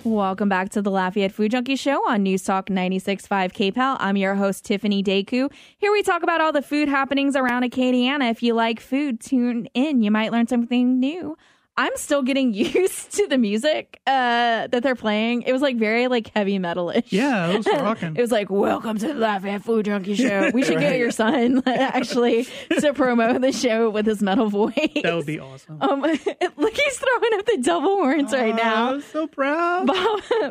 Welcome back to the Lafayette Food Junkie Show on News Talk 96.5 KPAL. I'm your host, Tiffiany Deku. Here we talk about all the food happenings around Acadiana. If you like food, tune in. You might learn something new. I'm still getting used to the music that they're playing. It was like very like heavy metal-ish. Yeah, it was rocking. It was like, welcome to the Lafayette Food Junkie Show. We should get your son actually to promote the show with his metal voice. That would be awesome. Look, he's throwing up the double horns right now. I'm so proud.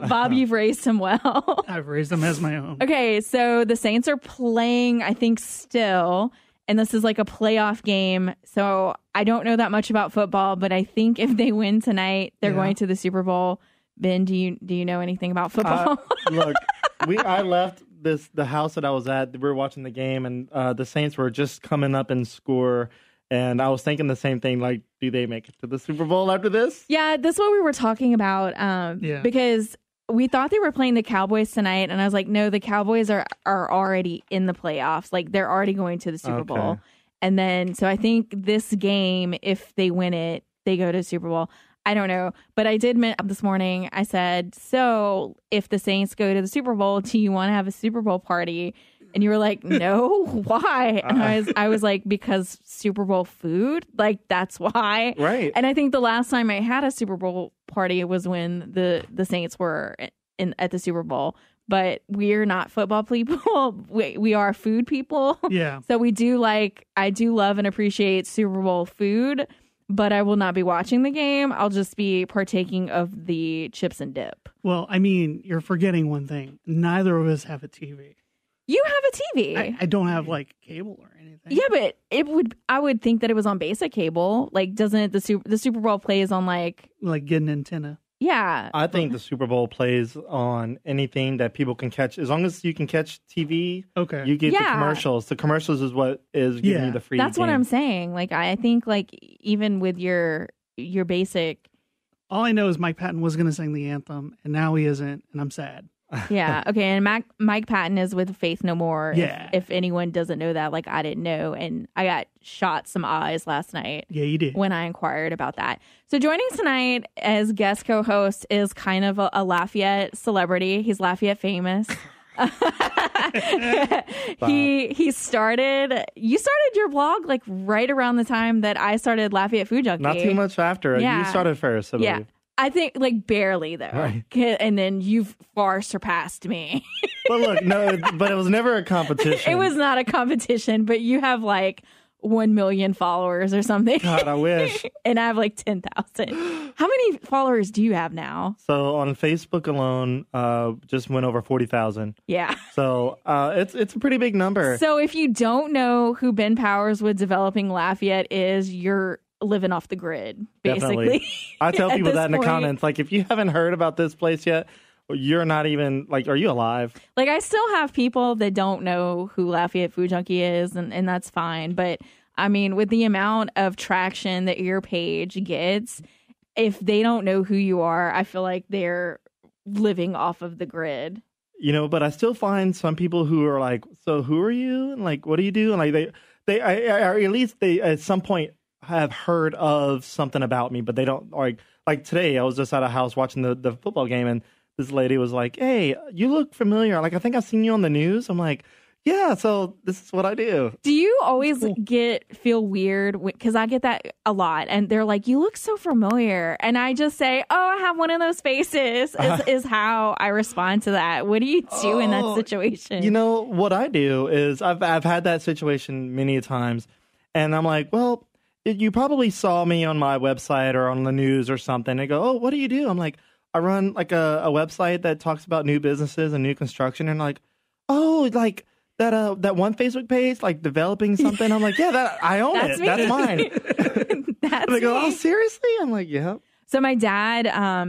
Bob, you've raised him well. I've raised him as my own. Okay, so the Saints are playing, I think, still. And this is like a playoff game. So I don't know that much about football, but I think if they win tonight, they're going to the Super Bowl. Ben, do you know anything about football? Look, I left the house that I was at. We were watching the game, and the Saints were just coming up in score. And I was thinking the same thing, like, do they make it to the Super Bowl after this? Yeah, that's what we were talking about. Because we thought they were playing the Cowboys tonight, and I was like, no, the Cowboys are already in the playoffs. Like, they're already going to the Super Bowl. And then, so I think this game, if they win it, they go to the Super Bowl. I don't know. But I did this morning, I said, so if the Saints go to the Super Bowl, do you want to have a Super Bowl party? And you were like, no, why? And I was like, because Super Bowl food? Like, that's why. Right. And I think the last time I had a Super Bowl party was when the Saints were at the Super Bowl. But we're not football people. We are food people. Yeah. So I do love and appreciate Super Bowl food, but I will not be watching the game. I'll just be partaking of the chips and dip. Well, I mean, you're forgetting one thing. Neither of us have a TV. You have a TV. I don't have like cable or anything. Yeah, but I would think that it was on basic cable. Like, doesn't the Super Bowl plays on like get an antenna? Yeah. I think the Super Bowl plays on anything that people can catch. As long as you can catch TV, you get the commercials. The commercials is what is giving you the free That's game. what I'm saying. Like, I think like even with your basic. All I know is Mike Patton was going to sing the anthem, and now he isn't, and I'm sad. Yeah. Okay. And Mike Patton is with Faith No More. Yeah. If anyone doesn't know that, like I didn't know, and I got shot some eyes last night. Yeah, you did. When I inquired about that. So joining tonight as guest co-host is kind of a Lafayette celebrity. He's Lafayette famous. You started your blog like right around the time that I started Lafayette Food Junkie. Not too much after. Yeah. You started first, I believe. Yeah. I think like barely though. Right. And then you've far surpassed me. But look, no, but it was never a competition. It was not a competition, but you have like 1 million followers or something. God, I wish. And I have like 10,000. How many followers do you have now? So on Facebook alone, just went over 40,000. Yeah. So it's a pretty big number. So if you don't know who Ben Powers with Developing Lafayette is, you're living off the grid, basically. Definitely. I tell people that in the point. comments. Like, if you haven't heard about this place yet, you're not even, like, are you alive? Like, I still have people that don't know who Lafayette Food Junkie is, and that's fine. But, I mean, with the amount of traction that your page gets, if they don't know who you are, I feel like they're living off of the grid. You know, but I still find some people who are like, so who are you? And, like, what do you do? And, like, they or at least they, at some point, have heard of something about me, but they don't, like today, I was just at a house watching the football game, and this lady was like, hey, you look familiar. Like, I think I've seen you on the news. I'm like, yeah, so this is what I do. Do you always feel weird? Because I get that a lot. And they're like, you look so familiar. And I just say, oh, I have one of those faces is how I respond to that. What do you do in that situation? You know, what I do is I've had that situation many times. And I'm like, well, you probably saw me on my website or on the news or something. They go, oh, what do you do? I'm like, I run like a website that talks about new businesses and new construction. And like, oh, like that one Facebook page, like developing something. I'm like, yeah, I own it. Me. That's mine. That's they go, me. oh, seriously? I'm like, yeah. So my dad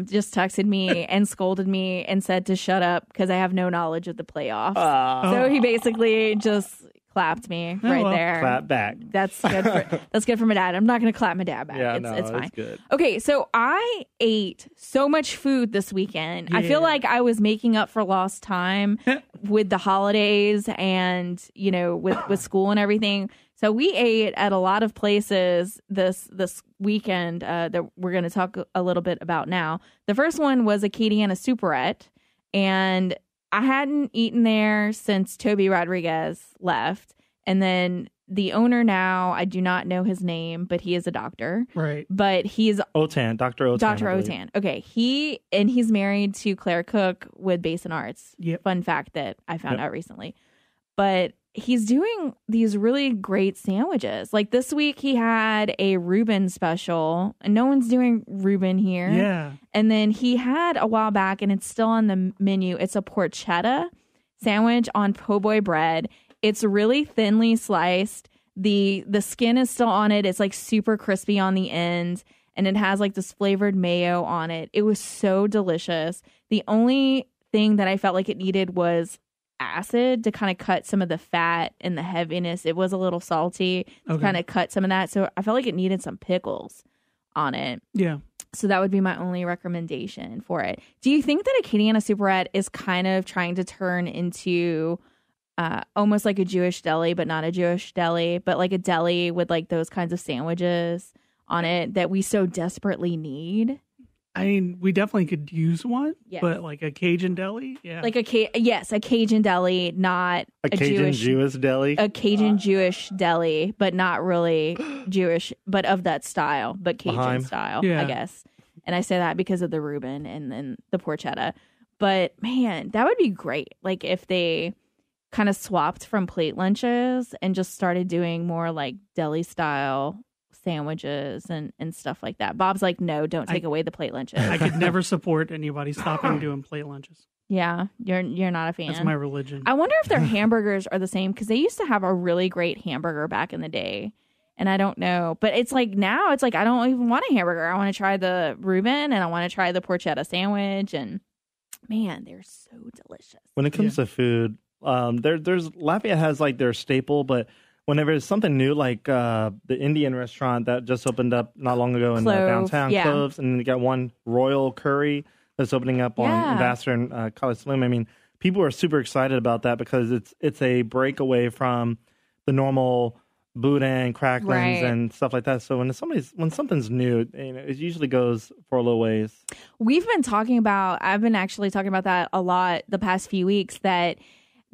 just texted me and scolded me and said to shut up because I have no knowledge of the playoffs. So he basically just clapped me there. Clap back. That's good for my dad. I'm not going to clap my dad back. Yeah, it's fine. It's good. Okay, so I ate so much food this weekend. Yeah. I feel like I was making up for lost time with the holidays and, with school and everything. So we ate at a lot of places this weekend that we're going to talk a little bit about now. The first one was Acadiana Superette, and I hadn't eaten there since Toby Rodriguez left. And then the owner now, I do not know his name, but he is a doctor. Right. But he's... Otan, Dr. Otan. Dr. Otan. Okay. He's married to Claire Cook with Basin Arts. Yep. Fun fact that I found out recently. But he's doing these really great sandwiches. Like this week he had a Reuben special, and no one's doing Reuben here. Yeah. And then he had a while back, and it's still on the menu. It's a porchetta sandwich on po' boy bread. It's really thinly sliced. The skin is still on it. It's like super crispy on the end, and it has like this flavored mayo on it. It was so delicious. The only thing that I felt like it needed was acid to kind of cut some of the fat and the heaviness. It was a little salty to kind of cut some of that. So I felt like it needed some pickles on it. Yeah. So that would be my only recommendation for it. Do you think that Acadiana Superette is kind of trying to turn into almost like a Jewish deli, but not a Jewish deli, but like a deli with like those kinds of sandwiches on it that we so desperately need? I mean, we definitely could use one, yes. But like a Cajun deli, yeah. Like a Cajun deli, not a Cajun Jewish deli. A Cajun Jewish deli, but not really Jewish, but of that style, but Cajun style, I guess. And I say that because of the Reuben and then the porchetta. But man, that would be great. Like if they kind of swapped from plate lunches and just started doing more like deli style sandwiches and stuff like that. Bob's like, no, don't take away the plate lunches. I could never support anybody stopping doing plate lunches. Yeah, you're not a fan. That's my religion. I wonder if their hamburgers are the same, because they used to have a really great hamburger back in the day, and I don't know. But it's like now, it's like I don't even want a hamburger. I want to try the Reuben, and I want to try the porchetta sandwich, and man, they're so delicious. When it comes to food, there's Lafayette has like their staple, but whenever it's something new, like the Indian restaurant that just opened up not long ago in downtown, Cloves, and then you got one Royal Curry that's opening up on Vassar and College Saloon. I mean, people are super excited about that because it's a breakaway from the normal boudin, cracklings, and stuff like that. So when something's new, it usually goes for a little ways. I've been actually talking about that a lot the past few weeks, that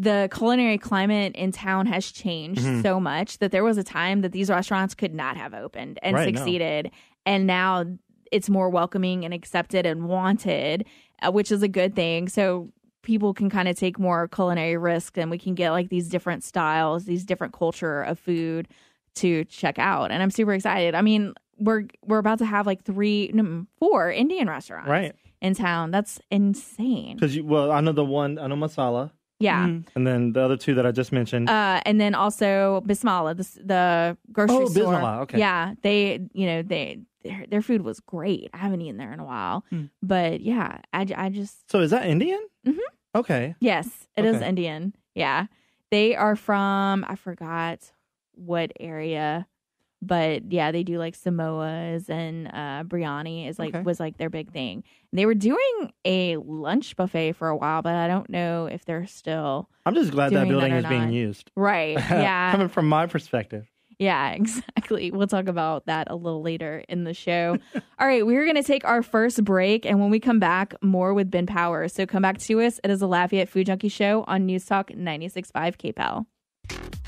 the culinary climate in town has changed so much that there was a time that these restaurants could not have opened and succeeded. No. And now it's more welcoming and accepted and wanted, which is a good thing. So people can kind of take more culinary risk, and we can get like these different styles, these different culture of food to check out. And I'm super excited. I mean, we're about to have like 4 Indian restaurants in town. That's insane. Because I know Masala. Yeah. And then the other 2 that I just mentioned. And then also Bismillah, the grocery store. Oh, Bismillah, okay. Yeah. Their food was great. I haven't eaten there in a while. But yeah, I just... So is that Indian? Mm-hmm. Okay. Yes, it is Indian. Yeah. They are from, I forgot what area, but yeah, they do like Samoas and biryani was like their big thing. And they were doing a lunch buffet for a while, but I don't know if they're still. I'm just glad that building is being used. Right. Yeah. Coming from my perspective. Yeah, exactly. We'll talk about that a little later in the show. All right, we're going to take our first break, and when we come back, more with Ben Powers. So come back to us. It is the Lafayette Food Junkie Show on News Talk 96.5 KPEL.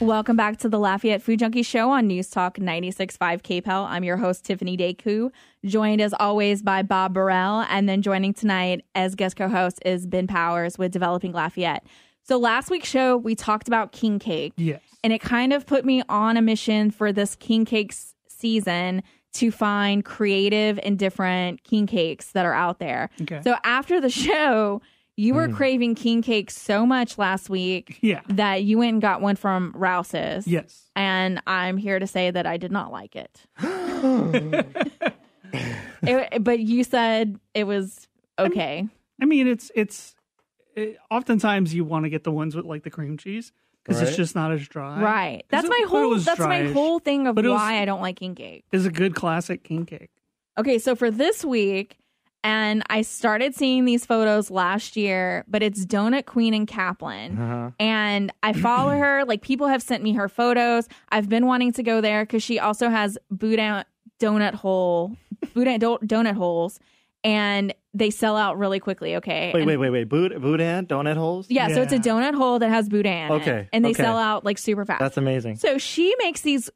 Welcome back to the Lafayette Food Junkie Show on News Talk 96.5 KPEL. I'm your host, Tiffiany Deku, joined as always by Bob Burrell, and then joining tonight as guest co-host is Ben Powers with Developing Lafayette. So last week's show, we talked about king cake. Yes. And it kind of put me on a mission for this king cake season to find creative and different king cakes that are out there. Okay. So after the show, you were craving king cake so much last week that you went and got one from Rouse's. Yes. And I'm here to say that I did not like it. But you said it was okay. I mean, it's oftentimes you want to get the ones with like the cream cheese. because it's just not as dry. Right. That's my whole thing of why I don't like king cake. It's a good classic king cake. Okay, so for this week, and I started seeing these photos last year, but it's Donut Queen in Kaplan. And I follow her. Like, people have sent me her photos. I've been wanting to go there because she also has donut holes, and they sell out really quickly. Okay. Wait. Boudin donut holes? Yeah, so it's a donut hole that has boudin. Okay. And they sell out like super fast. That's amazing. So she makes these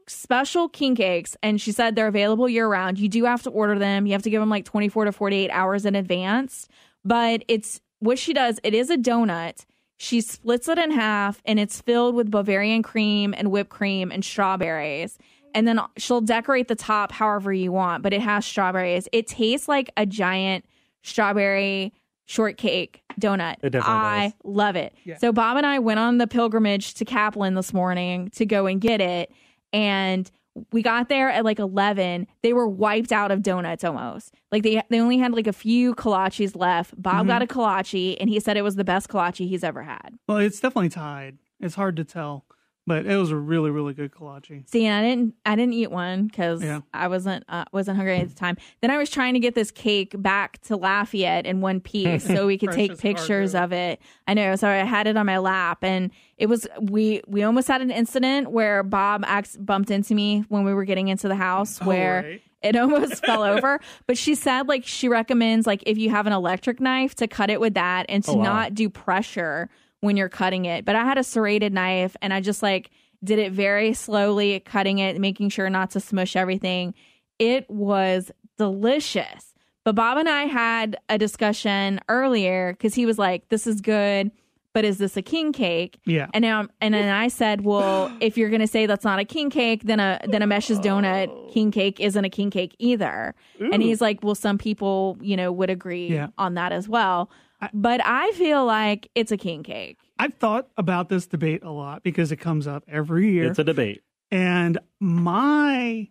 special king cakes, and she said they're available year round. You do have to order them. You have to give them like 24 to 48 hours in advance. But it's what she does. It is a donut. She splits it in half, and it's filled with Bavarian cream and whipped cream and strawberries. And then she'll decorate the top however you want, but it has strawberries. It tastes like a giant strawberry shortcake donut. It definitely does. Love it. Yeah. So Bob and I went on the pilgrimage to Kaplan this morning to go and get it. And we got there at like 11. They were wiped out of donuts almost. Like they only had like a few kolaches left. Bob got a kolache, and he said it was the best kolache he's ever had. Well, it's definitely tied. It's hard to tell. But it was a really, really good kolache. See, I didn't eat one because I wasn't hungry at the time. Then I was trying to get this cake back to Lafayette in one piece so we could take pictures of it. I know, so I had it on my lap, and it was we almost had an incident where Bob bumped into me when we were getting into the house where it almost fell over. But she said like she recommends like if you have an electric knife to cut it with that and to not do pressure when you're cutting it. But I had a serrated knife, and I just like did it very slowly, cutting it, making sure not to smush everything. It was delicious. But Bob and I had a discussion earlier because he was like, this is good, but is this a king cake? Yeah. And then I said, well, if you're going to say that's not a king cake, then a Mesh's Donut king cake isn't a king cake either. Ooh. And he's like, well, some people, would agree on that as well. But I feel like it's a king cake. I've thought about this debate a lot because it comes up every year. It's a debate. And my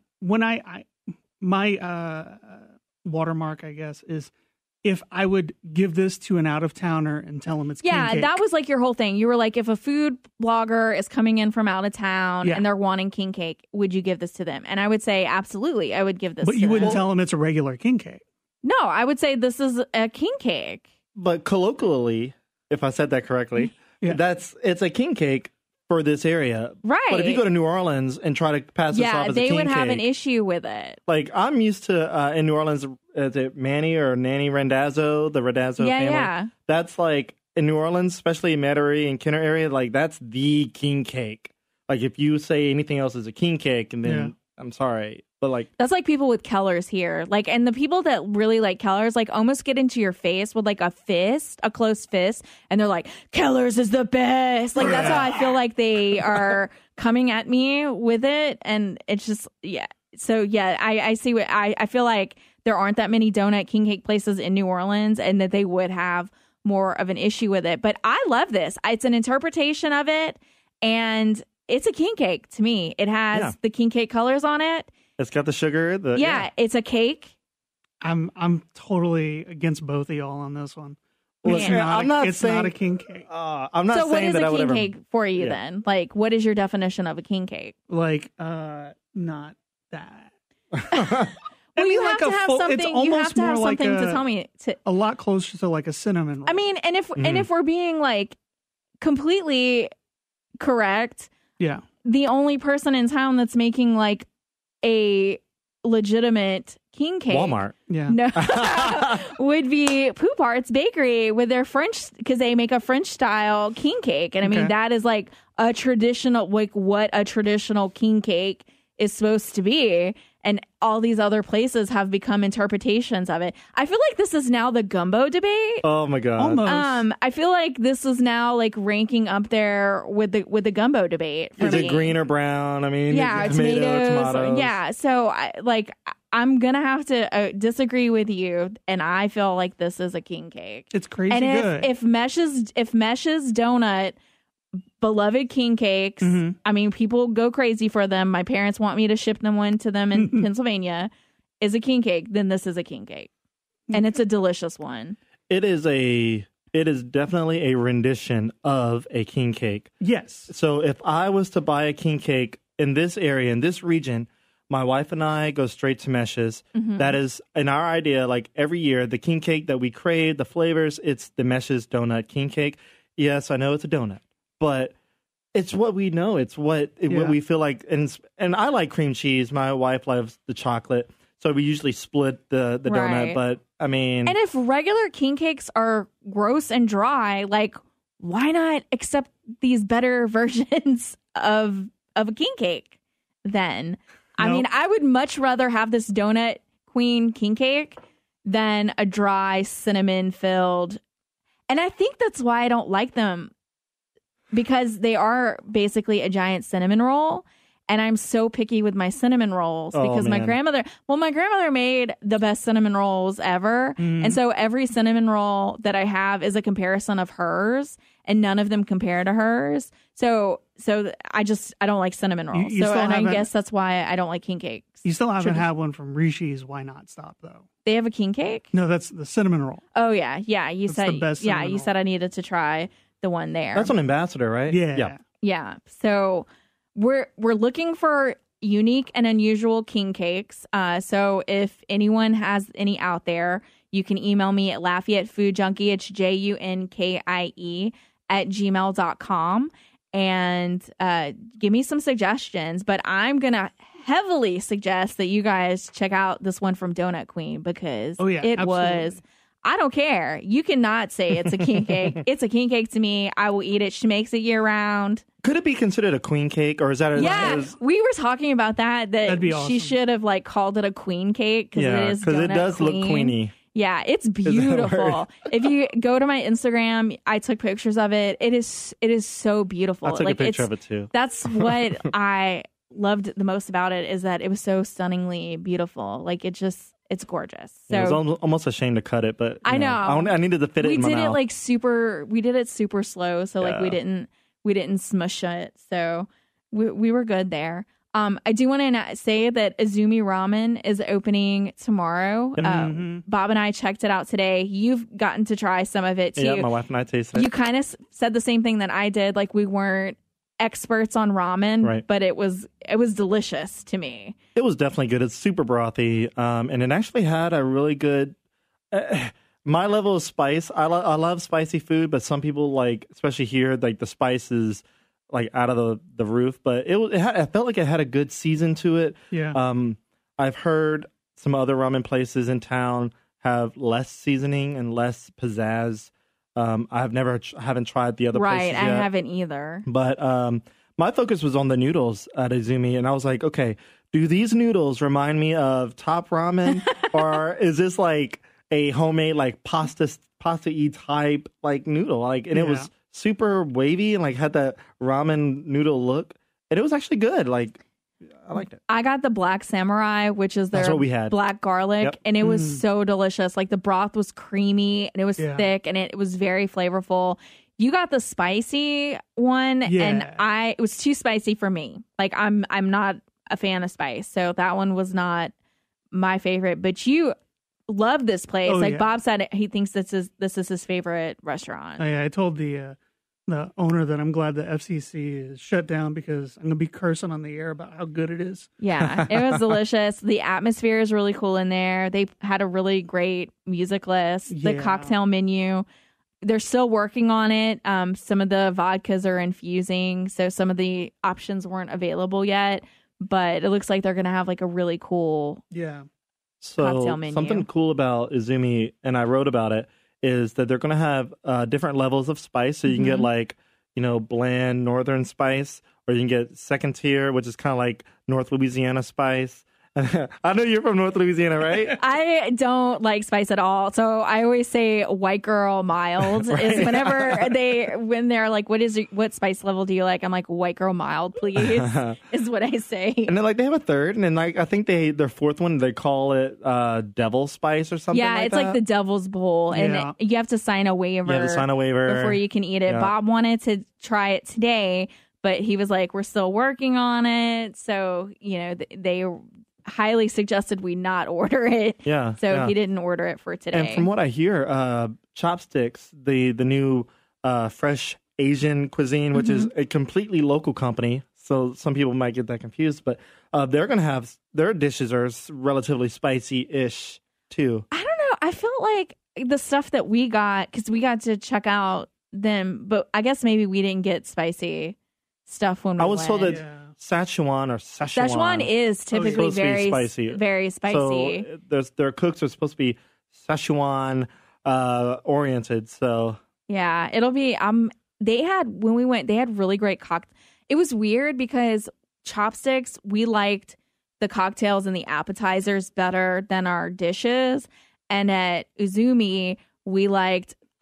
watermark, I guess, is if I would give this to an out-of-towner and tell them it's king cake. Yeah, that was like your whole thing. You were like, if a food blogger is coming in from out of town and they're wanting king cake, would you give this to them? And I would say, absolutely, I would give this to them. But you wouldn't tell them it's a regular king cake. No, I would say this is a king cake. But colloquially, if I said that correctly, it's a king cake for this area. Right. But if you go to New Orleans and try to pass this off as a king cake, they would have an issue with it. Like, I'm used to, in New Orleans, is it Manny or Nanny Randazzo, the Randazzo family? Yeah. That's like, in New Orleans, especially in Metairie and Kenner area, like, that's the king cake. Like, if you say anything else is a king cake, and then, I'm sorry. But like that's like people with Keller's here. Like, and the people that really like Keller's like almost get into your face with like a closed fist, and they're like, Keller's is the best. Like, that's how I feel like they are coming at me with it. And it's just So I see what I feel like there aren't that many donut king cake places in New Orleans, and that they would have more of an issue with it. But I love this. It's an interpretation of it, and it's a king cake to me. It has the king cake colors on it. It's got the sugar. It's a cake. I'm totally against both of y'all on this one. Well, it's not a king cake. I'm not saying what is that a king cake for you then? Like, what is your definition of a king cake? Like, not that. Well, you have to have something. You have to have something to tell me. A lot closer to like a cinnamon roll. I mean, and if we're being like completely correct, the only person in town that's making like a legitimate king cake, Walmart, would be Poop Arts Bakery with their French, because they make a French style king cake, and I mean that is like a traditional, like what a traditional king cake is supposed to be. And all these other places have become interpretations of it. I feel like this is now the gumbo debate. Oh my god! Almost. I feel like this is now like ranking up there with the gumbo debate. Is it green or brown? I mean, tomatoes. Yeah. So I'm gonna have to disagree with you, and I feel like this is a king cake. It's crazy and good. If Mesh's donut, beloved king cakes. I mean, people go crazy for them. My parents want me to ship them one to them in Pennsylvania. Is a king cake, then this is a king cake, and it's a delicious one. It is a it is definitely a rendition of a king cake. Yes. So if I was to buy a king cake in this area, in this region, my wife and I go straight to Meshes. That is, in our idea, like every year, the king cake that we crave, the flavors, it's the Meshes donut king cake. Yes, I know it's a donut, but it's what we know. It's what we feel like. And I like cream cheese. My wife loves the chocolate. So we usually split the donut. But, I mean... And if regular king cakes are gross and dry, like, why not accept these better versions of a king cake then? I mean, I would much rather have this donut queen king cake than a dry cinnamon filled. And I think that's why I don't like them, because they are basically a giant cinnamon roll. And I'm so picky with my cinnamon rolls because my grandmother made the best cinnamon rolls ever. And so every cinnamon roll that I have is a comparison of hers, and none of them compare to hers. So I don't like cinnamon rolls. I guess that's why I don't like king cakes. You still haven't had one from Rishi's Why Not Stop, though. They have a king cake? No, that's the cinnamon roll. Oh, yeah. Yeah. You said the best cinnamon roll. said I needed to try the one there. That's an Ambassador, right? Yeah. Yeah. So we're looking for unique and unusual king cakes. So if anyone has any out there, you can email me at LafayetteFoodJunkie. It's JUNKIE @gmail.com and give me some suggestions. But I'm going to heavily suggest that you guys check out this one from Donut Queen, because was... I don't care. You cannot say it's a king cake. It's a king cake to me. I will eat it. She makes it year round. Could it be considered a queen cake, or is that? We were talking about that. That'd be awesome. She should have called it a queen cake, because it does look queeny. Yeah, it's beautiful. If you go to my Instagram, I took pictures of it. It is so beautiful. I took a picture of it too. That's what I loved the most about it, is that it was so stunningly beautiful. It's gorgeous. So I was almost ashamed to cut it, but I know I needed to fit it in my mouth. We did it super slow, so we didn't smush it. So we were good there. I do want to say that Izumi Ramen is opening tomorrow. Bob and I checked it out today. You've gotten to try some of it too. Yeah, my wife and I tasted it. You kind of said the same thing that I did. Like, we weren't experts on ramen, but it was delicious to me. It was definitely good. It's super brothy, and it actually had a really good my level of spice. I love spicy food, but some people, especially here, the spice is out of the roof. But I felt like it had a good season to it. I've heard some other ramen places in town have less seasoning and less pizzazz. I haven't tried the other places yet. I haven't either. But my focus was on the noodles at Izumi, and I was like, okay, do these noodles remind me of Top Ramen, or is this a homemade pasta-y type noodle? It was super wavy and had that ramen noodle look, and it was actually good. I liked it. I got the Black Samurai, which is their black garlic, and it was so delicious. The broth was creamy, and it was thick, and it was very flavorful. You got the spicy one, and it was too spicy for me. I'm not a fan of spice, so that one was not my favorite. But you love this place. Bob said, he thinks this is his favorite restaurant. I told the owner that I'm glad the FCC is shut down, because I'm going to be cursing on the air about how good it is. Yeah, it was delicious. The atmosphere is really cool in there. They had a really great music list. The cocktail menu, they're still working on it. Some of the vodkas are infusing, so some of the options weren't available yet. But it looks like they're going to have a really cool cocktail menu. Something cool about Izumi, and I wrote about it, is that they're going to have different levels of spice. So you can get bland northern spice, or you can get second tier, which is kind of like North Louisiana spice. I know you're from North Louisiana, right? I don't like spice at all. So I always say white girl mild is when they're like, what spice level do you like? I'm like, white girl mild, please, is what I say. And then they have a third, and then I think their fourth one, they call it devil spice or something like that. Yeah, it's like the devil's bowl, and you have to sign a waiver. You have to sign a waiver before you can eat it. Yeah. Bob wanted to try it today, but he was like, we're still working on it. So, highly suggested we not order it. Yeah. So he didn't order it for today. And from what I hear, Chopsticks, the new fresh Asian cuisine, which is a completely local company, so some people might get that confused, but they're going to have, their dishes are relatively spicy-ish too. I don't know. I felt like the stuff that we got, because we got to check out them, but I guess maybe we didn't get spicy stuff when we went. I was told that Szechuan is typically very spicy. Very spicy. So their cooks are supposed to be Szechuan oriented. So yeah, it'll be. They had, when we went, they had really great cocktails. It was weird because Chopsticks, we liked the cocktails and the appetizers better than our dishes, and at Uzumi,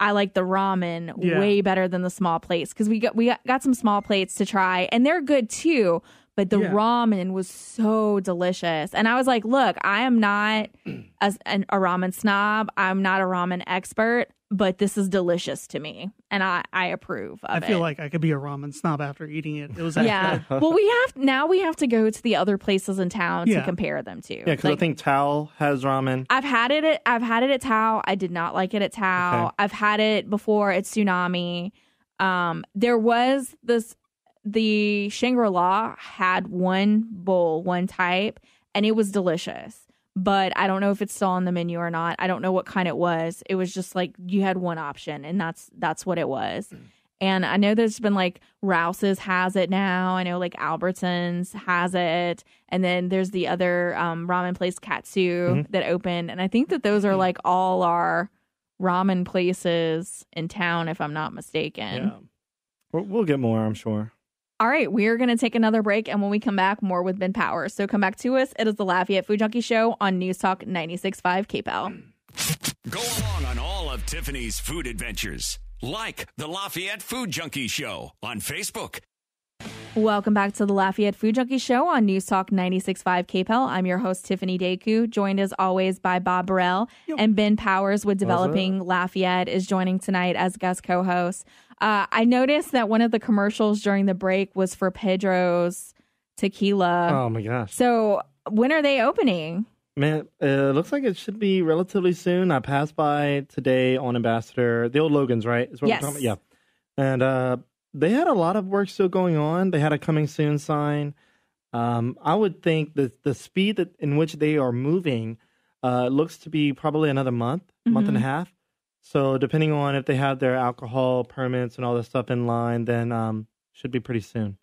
I liked the ramen way better than the small plates, because we got some small plates to try, and they're good too. But the ramen was so delicious, and I was like, "Look, I am not a ramen snob. I'm not a ramen expert, but this is delicious to me, and I approve of it." I feel like I could be a ramen snob after eating it. It was Well, we have to go to the other places in town to compare them to. Yeah, because I think Tao has ramen. I've had it at Tao. I did not like it at Tao. Okay. I've had it before at Tsunami. There was the Shangri-La had one bowl, one type, and it was delicious. But I don't know if it's still on the menu or not. I don't know what kind it was. It was just like you had one option, and that's what it was. And I know there's been like Rouse's has it now. I know like Albertsons has it. And then there's the other ramen place, Katsu, that opened. And I think that those are like all our ramen places in town, if I'm not mistaken. Yeah. We'll get more, I'm sure. All right, we are going to take another break, and when we come back, more with Ben Powers. So come back to us. It is the Lafayette Food Junkie Show on News Talk 96.5 KPEL. Go along on all of Tiffany's food adventures. Like the Lafayette Food Junkie Show on Facebook. Welcome back to the Lafayette Food Junkie Show on News Talk 96.5 KPEL. I'm your host, Tiffany Deku, joined as always by Bob Burrell, and Ben Powers with Developing Lafayette is joining tonight as guest co-host. I noticed that one of the commercials during the break was for Pedro's Tequila. Oh, my gosh. So when are they opening? Man, it looks like it should be relatively soon. I passed by today on Ambassador, the old Logan's, right? Is what yes. We're talking about? Yeah. And they had a lot of work still going on. They had a coming soon sign. I would think that the speed in which they are moving looks to be probably another month and a half. So depending on if they have their alcohol permits and all this stuff in line, then should be pretty soon.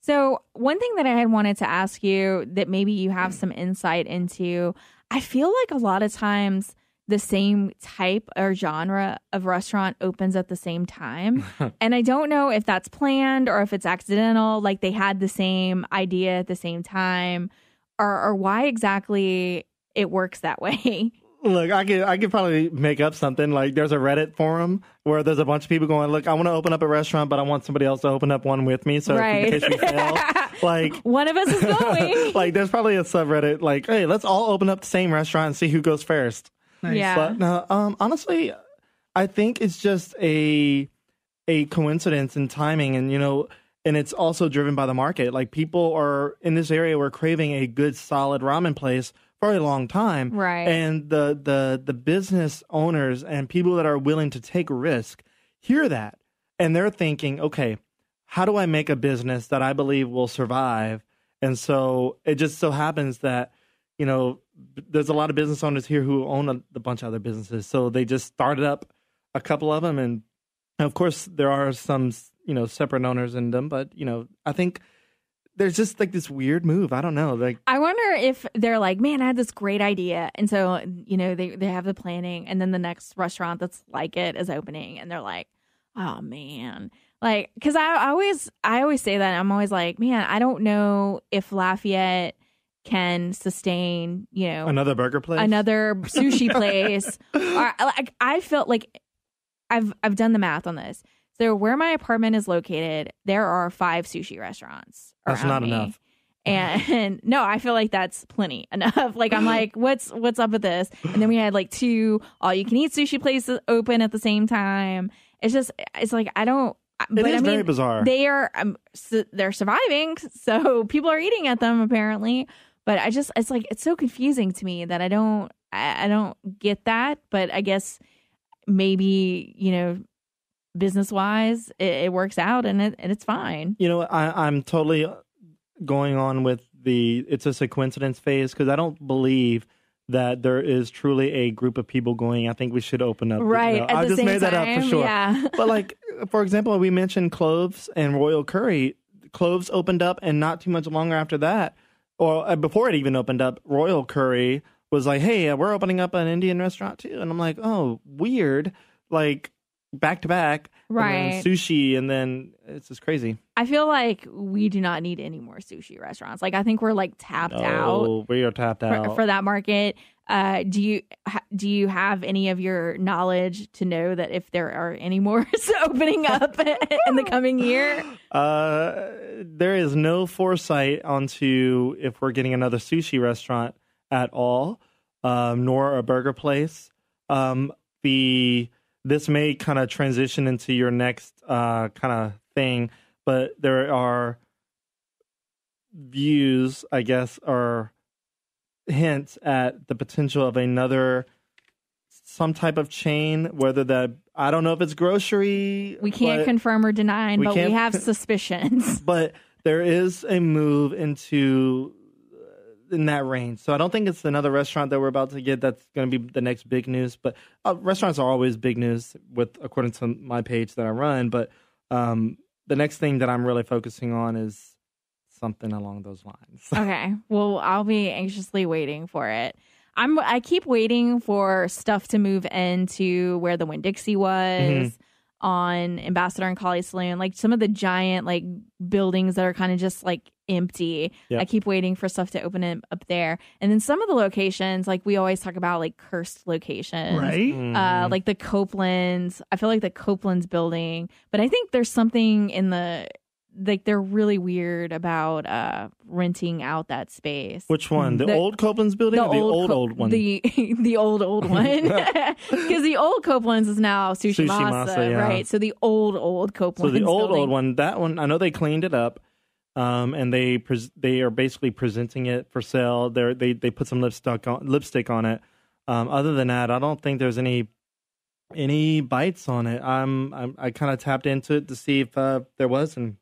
So one thing that I had wanted to ask you that maybe you have some insight into, I feel like a lot of times the same type or genre of restaurant opens at the same time. And I don't know if that's planned or if it's accidental, like they had the same idea at the same time, or why exactly it works that way. Look, I could probably make up something. Like there's a Reddit forum where there's a bunch of people going, look, I want to open up a restaurant, but I want somebody else to open up one with me. So in case we fail, like one of us is going. Like there's probably a subreddit like, hey, let's all open up the same restaurant and see who goes first. Nice. Yeah. But no, honestly, I think it's just a coincidence in timing, and and it's also driven by the market. Like people are in this area, we're craving a good, solid ramen place for a long time, right? And the business owners and people that are willing to take risk hear that, and they're thinking, okay, how do I make a business that I believe will survive? And so it just so happens that there's a lot of business owners here who own a bunch of other businesses, so they just started up a couple of them, and of course there are some separate owners in them, but I think there's just like this weird move. I don't know. Like, I wonder if they're like, man, I had this great idea. And so, they have the planning, and then the next restaurant that's like it is opening, and they're like, oh man. Like, cause I always say that. I'm always like, man, I don't know if Lafayette can sustain, another burger place, another sushi place. Or, like, I felt like I've done the math on this. So where my apartment is located, there are 5 sushi restaurants. That's not me. Enough. And no, I feel like that's plenty enough. Like I'm like, what's up with this? And then we had like 2 all-you-can-eat sushi places open at the same time. It's like I don't. It is very bizarre. They're surviving, so people are eating at them apparently. But it's like, it's so confusing to me that I don't get that. But I guess maybe, business wise, it works out and it's fine. I'm totally going on with it's just a coincidence phase, because I don't believe that there is truly a group of people going, I think we should open up. Right. I just made that up for sure. Yeah. But like, for example, we mentioned Cloves and Royal Curry. Cloves opened up, and not too much longer after that, or before it even opened up, Royal Curry was like, hey, we're opening up an Indian restaurant too. And I'm like, oh, weird. Like, back to back. Right. And then sushi, and then it's just crazy. I feel like we do not need any more sushi restaurants. Like, I think we're like tapped out. Oh, we are tapped out for that market. Do you have any of your knowledge to know that if there are any more opening up in the coming year? There is no foresight onto if we're getting another sushi restaurant at all, nor a burger place. This may kind of transition into your next kind of thing, but there are views, I guess, or hints at the potential of some type of chain, whether that, I don't know if it's grocery. We can't confirm or deny, but we have suspicions. But there is a move in that range. So I don't think it's another restaurant that we're about to get that's going to be the next big news. But restaurants are always big news, according to my page that I run. But the next thing that I'm really focusing on is something along those lines. Okay. Well, I'll be anxiously waiting for it. I keep waiting for stuff to move into where the Winn-Dixie was on Ambassador and Collie Saloon, like some of the giant like buildings that are kind of just like empty. Yep. I keep waiting for stuff to open up there. And then some of the locations, like we always talk about, like cursed locations, right? Like the Copelands. I feel like the Copelands building, but I think there's something in they're really weird about renting out that space. Which one? The old Copeland's building, or the old one? The old one. Because the old Copeland's is now Sushi Masa, yeah. Right? So the old Copeland's. So the old one, that one, I know they cleaned it up, and they are basically presenting it for sale. They put some lipstick on it. Other than that, I don't think there's any bites on it. I kind of tapped into it to see if there was, and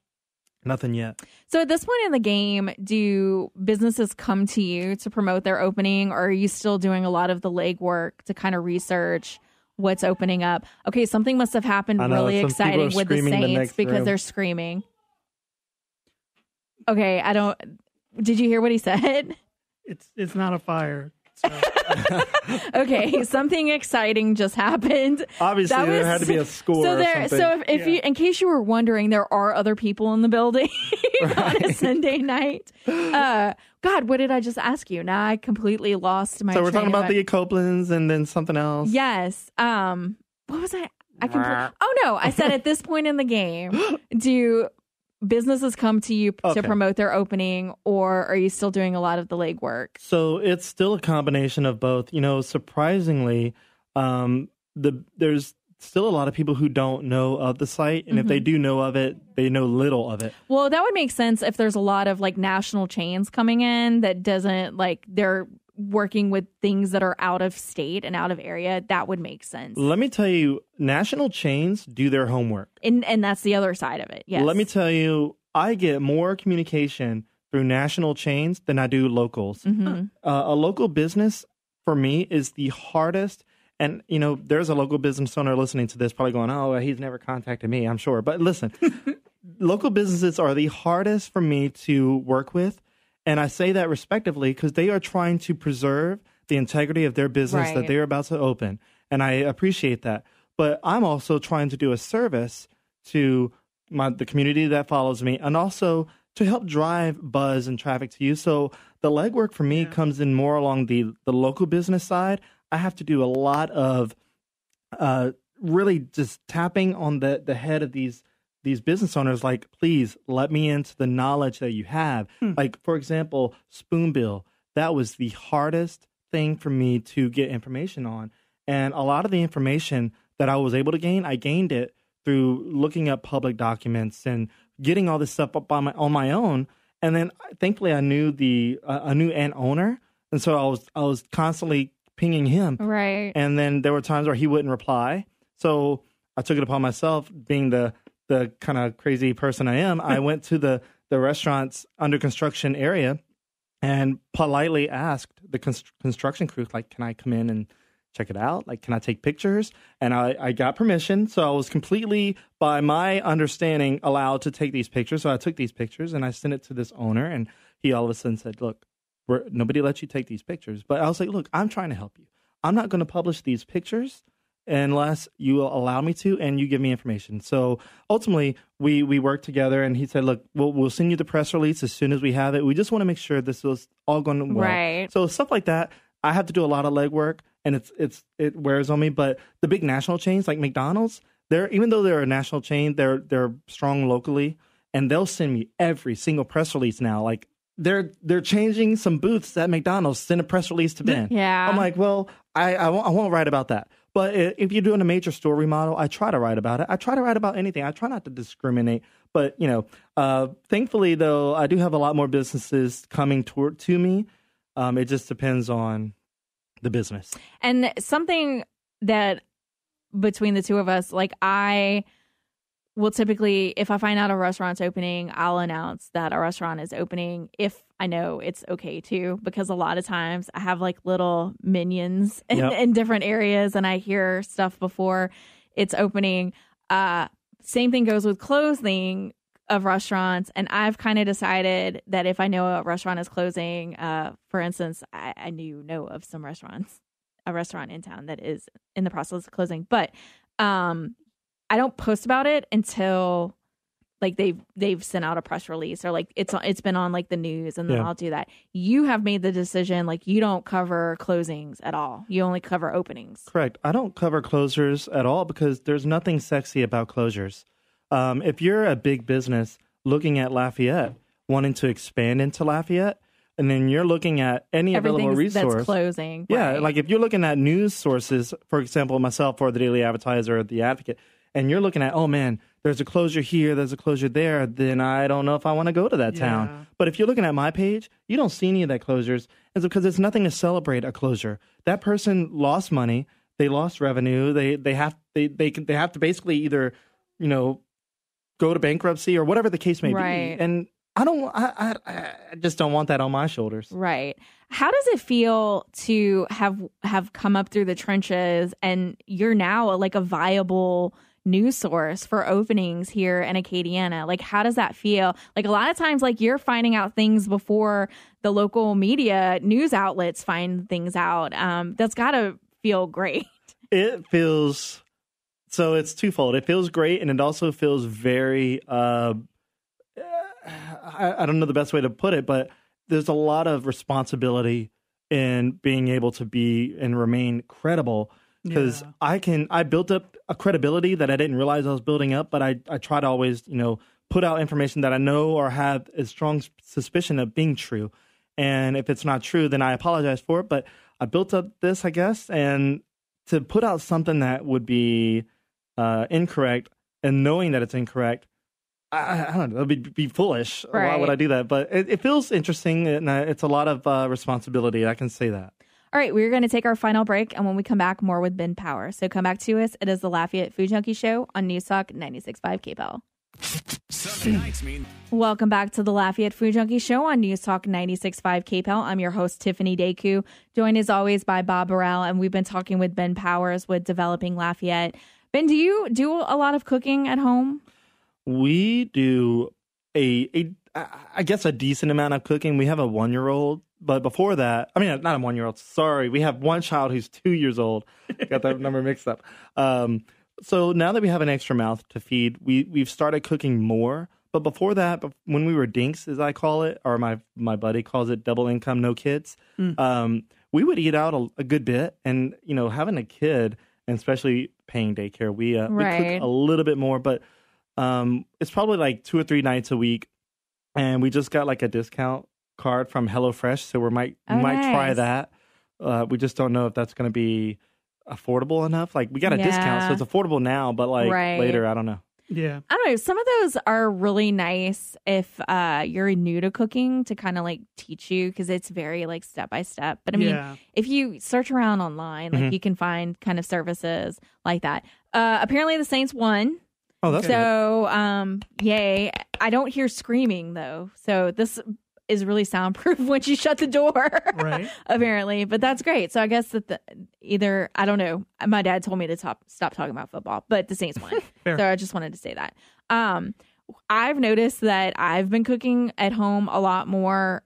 nothing yet. So at this point in the game, do businesses come to you to promote their opening, or are you still doing a lot of the legwork to kind of research what's opening up? Okay, something must have happened really exciting with the Saints because they're screaming. Okay, did you hear what he said? It's not a fire. So. Okay, something exciting just happened. Obviously, there had to be a score. So if you, in case you were wondering, there are other people in the building on a Sunday night. God, what did I just ask you? Now I completely lost my. So we're talking about the Copelands and then something else. Yes. What was I? Oh no! I said at this point in the game, do businesses come to you to promote their opening, or are you still doing a lot of the legwork? So it's still a combination of both. Surprisingly, there's still a lot of people who don't know of the site, and if they do know of it, they know little of it. Well, that would make sense if there's a lot of like national chains coming in that doesn't like they're working with things that are out of state and out of area. That would make sense. Let me tell you, national chains do their homework. And that's the other side of it. Yes. Let me tell you, I get more communication through national chains than I do locals. A local business for me is the hardest. And, there's a local business owner listening to this probably going, oh, he's never contacted me, I'm sure. But listen, local businesses are the hardest for me to work with. And I say that respectively because they are trying to preserve the integrity of their business that they're about to open. And I appreciate that. But I'm also trying to do a service to the community that follows me, and also to help drive buzz and traffic to you. So the legwork for me comes in more along the local business side. I have to do a lot of really just tapping on the head of these business owners, like, please let me into the knowledge that you have. Like, for example, Spoonbill, that was the hardest thing for me to get information on. And a lot of the information that I was able to gain, I gained it through looking up public documents and getting all this stuff up on my own. And then thankfully I knew a new owner. And so I was constantly pinging him. Right. And then there were times where he wouldn't reply. So I took it upon myself, being the kind of crazy person I am. I went to the restaurant's under construction area and politely asked the construction crew, like, can I come in and check it out? Like, can I take pictures? And I got permission. So I was completely, by my understanding, allowed to take these pictures. So I took these pictures and I sent it to this owner. And he all of a sudden said, look, nobody lets you take these pictures. But I was like, look, I'm trying to help you. I'm not going to publish these pictures unless you will allow me to and you give me information. So ultimately, we worked together, and he said, look, we'll send you the press release as soon as we have it. We just want to make sure this was all going well. Right. So stuff like that, I have to do a lot of legwork, and it wears on me. But the big national chains like McDonald's, even though they're a national chain, they're strong locally, and they'll send me every single press release now. Like, they're changing some booths at McDonald's, send a press release to Ben. Yeah. I'm like, well, I won't write about that. But if you're doing a major store remodel, I try to write about it. I try to write about anything. I try not to discriminate. But, thankfully, though, I do have a lot more businesses coming to me. It just depends on the business. And something that between the two of us, like, I will typically, if I find out a restaurant's opening, I'll announce that a restaurant is opening if I know it's okay to, because a lot of times I have like little minions in different areas and I hear stuff before it's opening. Same thing goes with closing of restaurants. And I've kind of decided that if I know a restaurant is closing, for instance, I know of some restaurants, a restaurant in town that is in the process of closing, but I don't post about it until like they've sent out a press release or like it's been on like the news, and then I'll do that. You have made the decision, like, you don't cover closings at all. You only cover openings. Correct. I don't cover closures at all because there's nothing sexy about closures. If you're a big business looking at Lafayette, wanting to expand into Lafayette, and then you're looking at any available resource that's closing. Yeah, right. Like if you're looking at news sources, for example, myself or the Daily Advertiser or the Advocate, and you're looking at, oh man, there's a closure here, there's a closure there, then I don't know if I want to go to that town. But if you're looking at my page, you don't see any of that closures. It's because there's nothing to celebrate a closure. That person lost money, they lost revenue, they have to basically either, go to bankruptcy or whatever the case may be. And I just don't want that on my shoulders. Right. How does it feel to have come up through the trenches and you're now like a viable news source for openings here in Acadiana? Like, how does that feel? Like, a lot of times, like, you're finding out things before the local media news outlets find things out. That's got to feel great. It feels, so it's twofold. It feels great, and it also feels very, I don't know the best way to put it, but there's a lot of responsibility in being able to be and remain credible. Because I built up a credibility that I didn't realize I was building up, but I try to always, put out information that I know or have a strong suspicion of being true. And if it's not true, then I apologize for it. But I built up this, I guess, and to put out something that would be incorrect and knowing that it's incorrect, I don't know, it would be foolish. Right. Why would I do that? But it feels interesting, and it's a lot of responsibility. I can say that. All right, we're going to take our final break, and when we come back, more with Ben Power. So come back to us. It is the Lafayette Food Junkie Show on News Talk 96.5 KPEL. Sunday nights mean. Welcome back to the Lafayette Food Junkie Show on News Talk 96.5 KPEL. I'm your host, Tiffiany Deku, joined as always by Bob Burrell, and we've been talking with Ben Powers with Developing Lafayette. Ben, do you do a lot of cooking at home? We do I guess a decent amount of cooking. We have a 1-year-old. But before that, I mean, not a 1-year-old, sorry. We have one child who's 2 years old. Got that number mixed up. So now that we have an extra mouth to feed, we've started cooking more. But before that, when we were dinks, as I call it, or my buddy calls it double income, no kids, we would eat out a good bit. And, having a kid, and especially paying daycare, we cook a little bit more. But it's probably like 2 or 3 nights a week. And we just got like a discount card from HelloFresh, so we might try that. We just don't know if that's going to be affordable enough. Like, we got a discount, so it's affordable now, but like later, I don't know. Yeah. I don't know. Some of those are really nice if you're new to cooking to kind of like teach you because it's very like step by step. But I mean, if you search around online, like you can find kind of services like that. Apparently the Saints won. Oh, that's so yay. I don't hear screaming though. So this is really soundproof once you shut the door, right? Apparently, but that's great. So I guess that either, I don't know. My dad told me to stop talking about football, but the Saints won. So I just wanted to say that. I've noticed that I've been cooking at home a lot more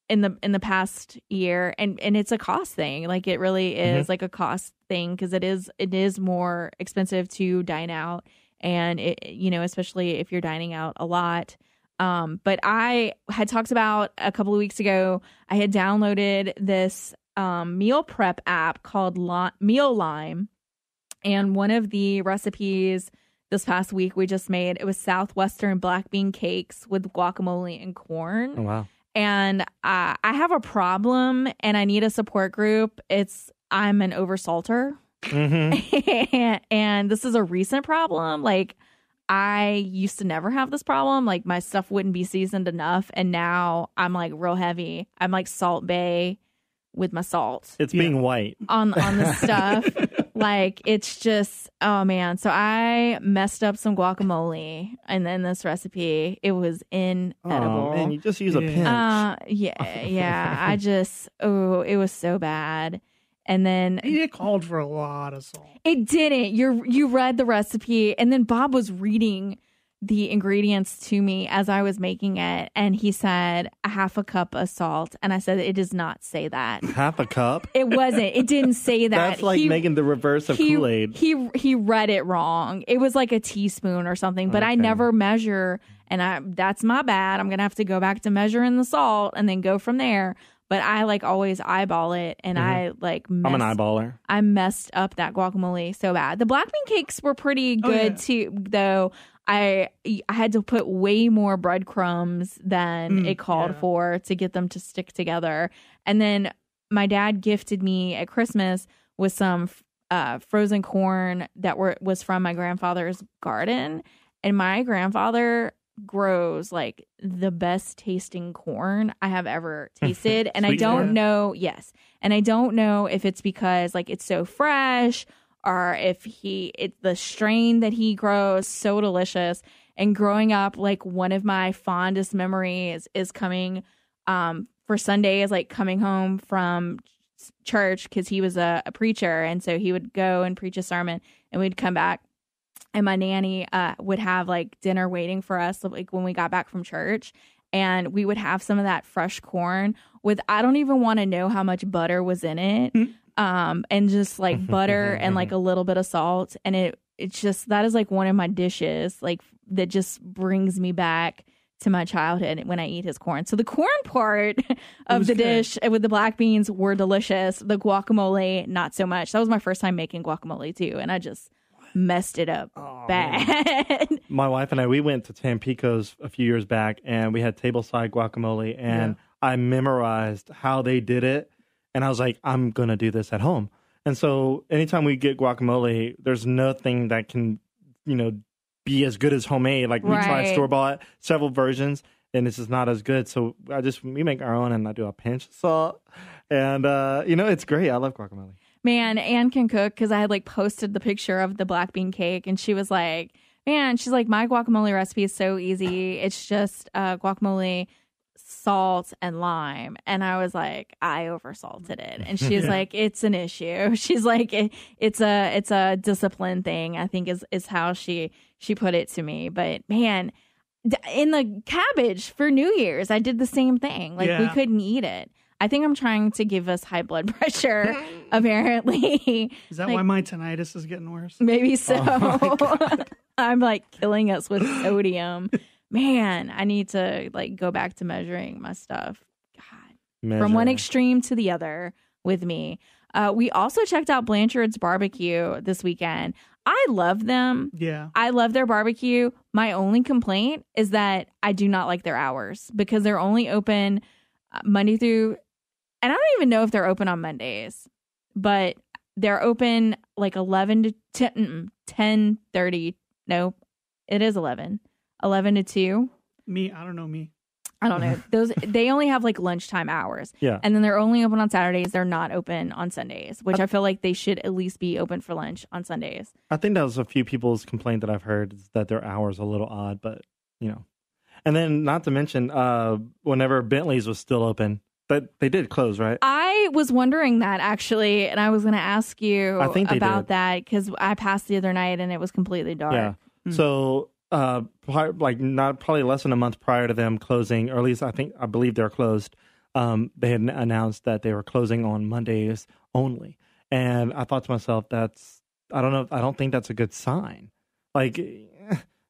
in the past year, and it's a cost thing. Like it really is like a cost thing because it is more expensive to dine out, and especially if you're dining out a lot. But I had talked about a couple of weeks ago, I had downloaded this meal prep app called Meal Lime. And one of the recipes this past week we just made, it was Southwestern black bean cakes with guacamole and corn. Oh, wow. And I have a problem and I need a support group. I'm an oversalter. And this is a recent problem. Like, I used to never have this problem. Like my stuff wouldn't be seasoned enough. And now I'm like real heavy. I'm like Salt Bae with my salt. It's being white on the stuff. Like it's just, oh man. So I messed up some guacamole and then this recipe, it was inedible. Oh man, you just use a pinch. Yeah. I just, it was so bad. And then it called for a lot of salt. It didn't. You read the recipe, and then Bob was reading the ingredients to me as I was making it, and he said a half a cup of salt, and I said it does not say that. Half a cup? It wasn't. It didn't say that. That's like making the reverse of Kool-Aid. He read it wrong. It was like a teaspoon or something, but I never measure, and that's my bad. I'm gonna have to go back to measuring the salt and then go from there. But I like always eyeball it, and I like I'm an eyeballer. I messed up that guacamole so bad. The black bean cakes were pretty good too, though. I had to put way more breadcrumbs than it called for to get them to stick together. And then my dad gifted me at Christmas with some frozen corn that was from my grandfather's garden, and my grandfather grows like the best tasting corn I have ever tasted. And I don't know, and I don't know if it's because like it's so fresh or if the strain that he grows so delicious. And growing up, like one of my fondest memories is coming for Sundays, like coming home from church because he was a preacher, and so he would go and preach a sermon and we'd come back. And my nanny would have like dinner waiting for us like when we got back from church. And we would have some of that fresh corn with, I don't even want to know how much butter was in it. And just like butter and like a little bit of salt. And it's just, that is like one of my dishes, like that just brings me back to my childhood when I eat his corn. So the corn part of the dish with the black beans were delicious. The guacamole, not so much. That was my first time making guacamole too. And I just messed it up bad. My wife and we went to Tampico's a few years back, and we had tableside guacamole, and I memorized how they did it, and I was like, I'm gonna do this at home. And so anytime we get guacamole, there's nothing that can be as good as homemade. Like we try store-bought several versions, and it's just not as good. So we make our own, and I do a pinch of salt, and it's great. I love guacamole. Man, Anne can cook because I had like posted the picture of the black bean cake, and she was like, man, she's like, my guacamole recipe is so easy. It's just guacamole, salt, and lime. And I was like, I oversalted it. And she's like, it's an issue. She's like, it's a discipline thing, I think is how she put it to me. But man, in the cabbage for New Year's, I did the same thing. Like we couldn't eat it. I think I'm trying to give us high blood pressure, apparently. Is that why my tinnitus is getting worse? Maybe so. Oh I'm like killing us with sodium. Man, I need to like go back to measuring my stuff. God. From one extreme to the other with me. We also checked out Blanchard's barbecue this weekend. I love them. Yeah. I love their barbecue. My only complaint is that I do not like their hours because they're only open Monday through, and I don't even know if they're open on Mondays, but they're open like 11 to 10:30 Nope. It is 11. 11 to 2. I don't know. I don't know. They only have like lunchtime hours. Yeah. And then they're only open on Saturdays. They're not open on Sundays, which I feel like they should at least be open for lunch on Sundays. I think that was a few people's complaint that I've heard, is that their hours are a little odd, but And then not to mention, whenever Bentley's was still open, but they did close, right? I was wondering that actually, and I was going to ask you about that because I passed the other night and it was completely dark. Yeah. So, probably less than a month prior to them closing, or at least I believe they're closed. They had announced that they were closing on Mondays only, and I thought to myself, I don't think that's a good sign. Like,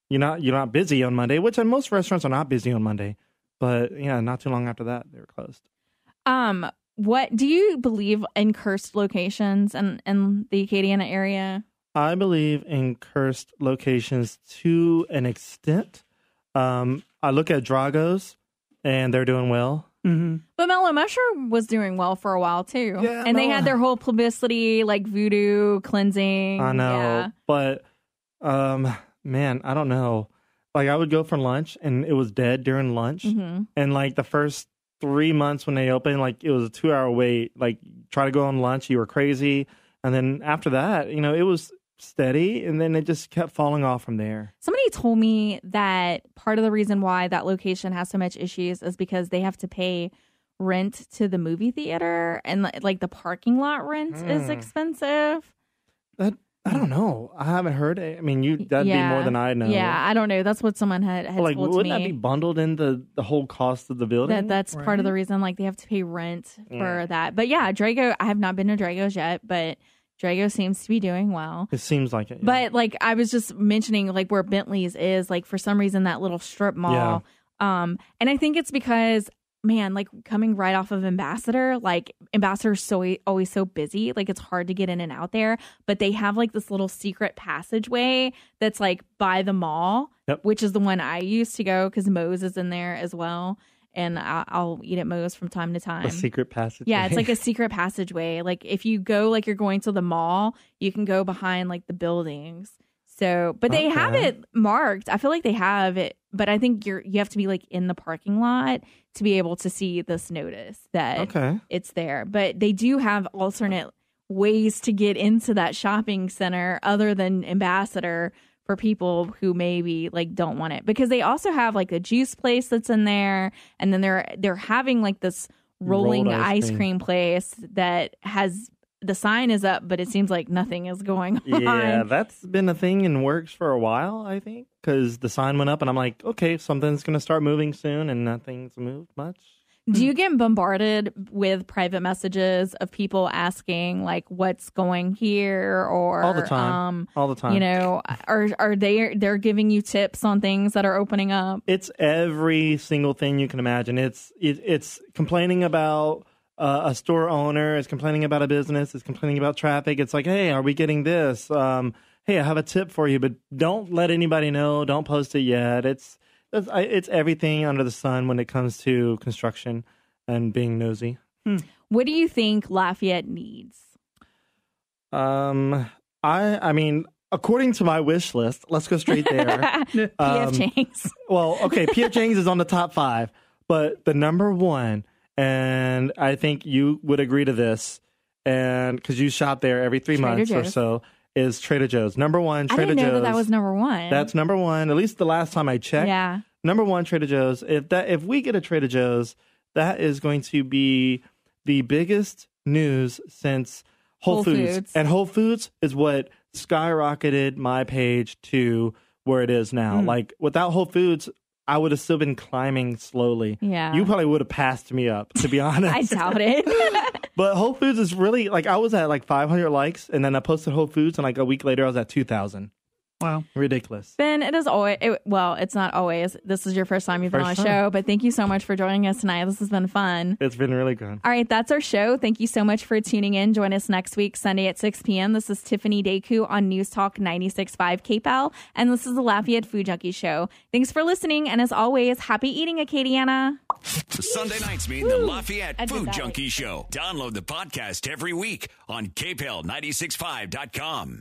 you're not busy on Monday, which most restaurants are not busy on Monday, but yeah, not too long after that they were closed. What do you believe in cursed locations in the Acadiana area? I believe in cursed locations to an extent. I look at Drago's, and they're doing well. Mm-hmm. But Mellow Mushroom was doing well for a while, too. Yeah, and they had their whole publicity, like voodoo cleansing. I know. Yeah. But, man, I don't know. Like, I would go for lunch, and it was dead during lunch. Mm-hmm. And, like, the first 3 months when they opened, like, it was a 2-hour wait. Like, try to go on lunch, you were crazy. And then after that, it was steady, and then it just kept falling off from there. Somebody told me that part of the reason why that location has so much issues is because they have to pay rent to the movie theater, and like the parking lot rent is expensive. That I don't know. I haven't heard it. I mean, that'd be more than I know. Yeah, I don't know. That's what someone had told to me. Wouldn't that be bundled into the whole cost of the building? That's right. Part of the reason. Like, they have to pay rent for that. But yeah, Drago. I have not been to Drago's yet, but Drago seems to be doing well. It seems like it. Yeah. But like, I was just mentioning, like, where Bentley's is, like, for some reason, that little strip mall. Yeah. And I think it's because, man, like, coming right off of Ambassador, like, Ambassador's always so busy. Like, it's hard to get in and out there. But they have, like, this little secret passageway that's, like, by the mall, which is the one I used to go because Moe's is in there as well. And I'll eat at Moe's from time to time. A secret passageway. Yeah, it's like a secret passageway. Like, if you go, like, you're going to the mall, you can go behind, like, the buildings. So, but they have it marked. I feel like they have it, but I think you have to be, like, in the parking lot to be able to see this notice that it's there. But they do have alternate ways to get into that shopping center other than Ambassador, for people who maybe like don't want it, because they also have like a juice place that's in there, and then they're having like this rolling ice cream place that has the sign is up, but it seems like nothing is going on. Yeah, that's been a thing in works for a while, I think, because the sign went up and I'm like, okay, something's going to start moving soon, and nothing's moved much. Do you get bombarded with private messages of people asking like what's going here, or all the time? Are they're giving you tips on things that are opening up? It's every single thing you can imagine. It's complaining about a store owner, it's complaining about a business, it's complaining about traffic. It's like, hey, are we getting this? Hey, I have a tip for you, but don't let anybody know. Don't post it yet. It's everything under the sun when it comes to construction and being nosy. What do you think Lafayette needs? I mean, according to my wish list, let's go straight there. P.F. Chang's. Well, okay, P.F. Chang's is on the top 5, but the number 1, and I think you would agree to this, and because you shop there every 3 months or so, is Trader Joe's. Number 1, Trader Joe's. I didn't know that was number 1. That's number 1, at least the last time I checked. Yeah. Number 1, Trader Joe's. If we get a Trader Joe's, that is going to be the biggest news since Whole Foods. And Whole Foods is what skyrocketed my page to where it is now. Like, without Whole Foods, I would have still been climbing slowly. Yeah. You probably would have passed me up, to be honest. I doubt it. But Whole Foods is really, like, I was at like 500 likes, and then I posted Whole Foods, and like a week later I was at 2,000. Wow. Ridiculous. Ben, it is always, it's not always. This is your first time you've been on a show, but thank you so much for joining us tonight. This has been fun. It's been really good. All right, that's our show. Thank you so much for tuning in. Join us next week, Sunday at 6 p.m. This is Tiffany Deku on News Talk 96.5 Kaplan, and this is the Lafayette Food Junkie Show. Thanks for listening, and as always, happy eating, Acadiana. Sunday nights mean the Lafayette Food Junkie Show. Download the podcast every week on KPL965.com.